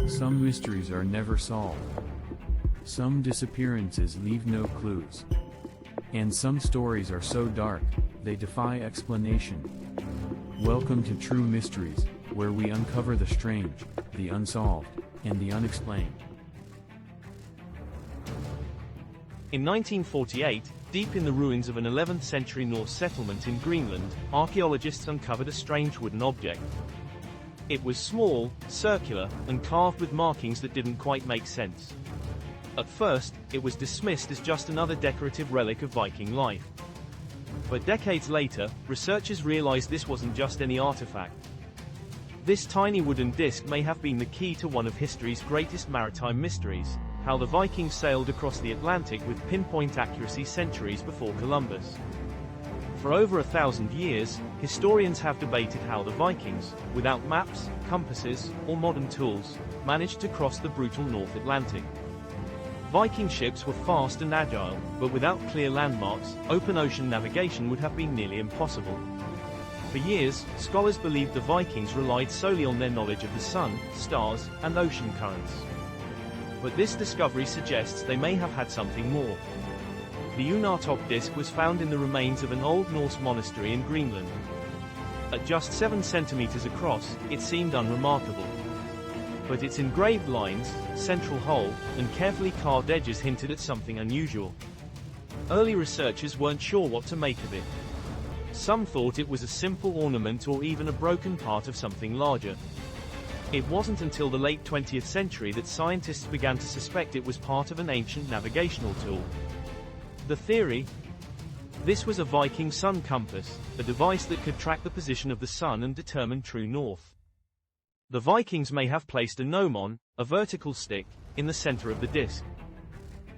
Some mysteries are never solved. Some disappearances leave no clues. And some stories are so dark, they defy explanation. Welcome to True Mysteries, where we uncover the strange, the unsolved, and the unexplained. In 1948, deep in the ruins of an 11th century Norse settlement in Greenland, archaeologists uncovered a strange wooden object. It was small, circular, and carved with markings that didn't quite make sense. At first, it was dismissed as just another decorative relic of Viking life. But decades later, researchers realized this wasn't just any artifact. This tiny wooden disc may have been the key to one of history's greatest maritime mysteries: how the Vikings sailed across the Atlantic with pinpoint accuracy centuries before Columbus. For over 1,000 years, historians have debated how the Vikings, without maps, compasses, or modern tools, managed to cross the brutal North Atlantic. Viking ships were fast and agile, but without clear landmarks, open ocean navigation would have been nearly impossible. For years, scholars believed the Vikings relied solely on their knowledge of the sun, stars, and ocean currents. But this discovery suggests they may have had something more. The Uunartoq Disc was found in the remains of an Old Norse monastery in Greenland. At just 7 centimeters across, it seemed unremarkable. But its engraved lines, central hole, and carefully carved edges hinted at something unusual. Early researchers weren't sure what to make of it. Some thought it was a simple ornament or even a broken part of something larger. It wasn't until the late 20th century that scientists began to suspect it was part of an ancient navigational tool. The theory? This was a Viking sun compass, a device that could track the position of the sun and determine true north. The Vikings may have placed a gnomon, a vertical stick, in the center of the disc.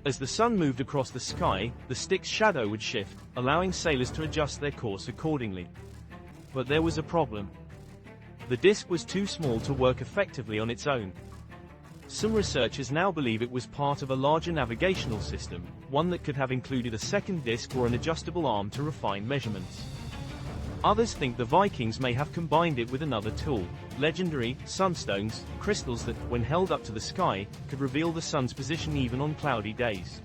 As the sun moved across the sky, the stick's shadow would shift, allowing sailors to adjust their course accordingly. But there was a problem. The disc was too small to work effectively on its own. Some researchers now believe it was part of a larger navigational system, one that could have included a second disc or an adjustable arm to refine measurements. Others think the Vikings may have combined it with another tool, legendary sunstones, crystals that, when held up to the sky, could reveal the sun's position even on cloudy days.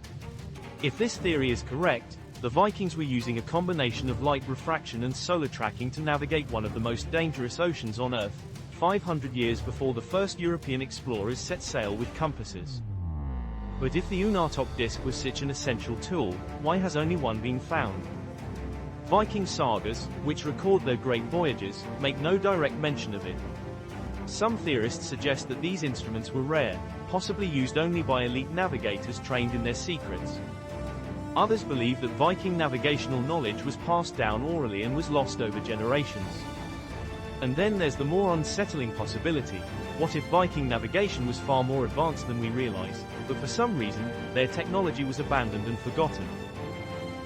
If this theory is correct, the Vikings were using a combination of light refraction and solar tracking to navigate one of the most dangerous oceans on Earth, 500 years before the first European explorers set sail with compasses. But if the Uunartoq Disc was such an essential tool, why has only one been found? Viking sagas, which record their great voyages, make no direct mention of it. Some theorists suggest that these instruments were rare, possibly used only by elite navigators trained in their secrets. Others believe that Viking navigational knowledge was passed down orally and was lost over generations. And then there's the more unsettling possibility: what if Viking navigation was far more advanced than we realize, but for some reason, their technology was abandoned and forgotten?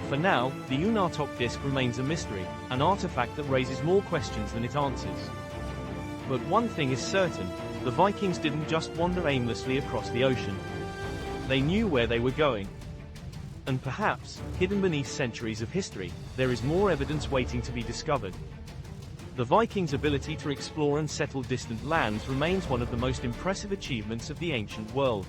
For now, the Uunartoq Disc remains a mystery, an artifact that raises more questions than it answers. But one thing is certain: the Vikings didn't just wander aimlessly across the ocean. They knew where they were going. And perhaps, hidden beneath centuries of history, there is more evidence waiting to be discovered. The Vikings' ability to explore and settle distant lands remains one of the most impressive achievements of the ancient world.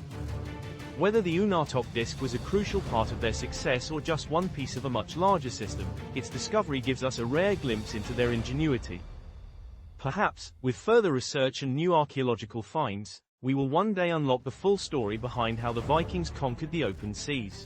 Whether the Uunartoq Disc was a crucial part of their success or just one piece of a much larger system, its discovery gives us a rare glimpse into their ingenuity. Perhaps, with further research and new archaeological finds, we will one day unlock the full story behind how the Vikings conquered the open seas.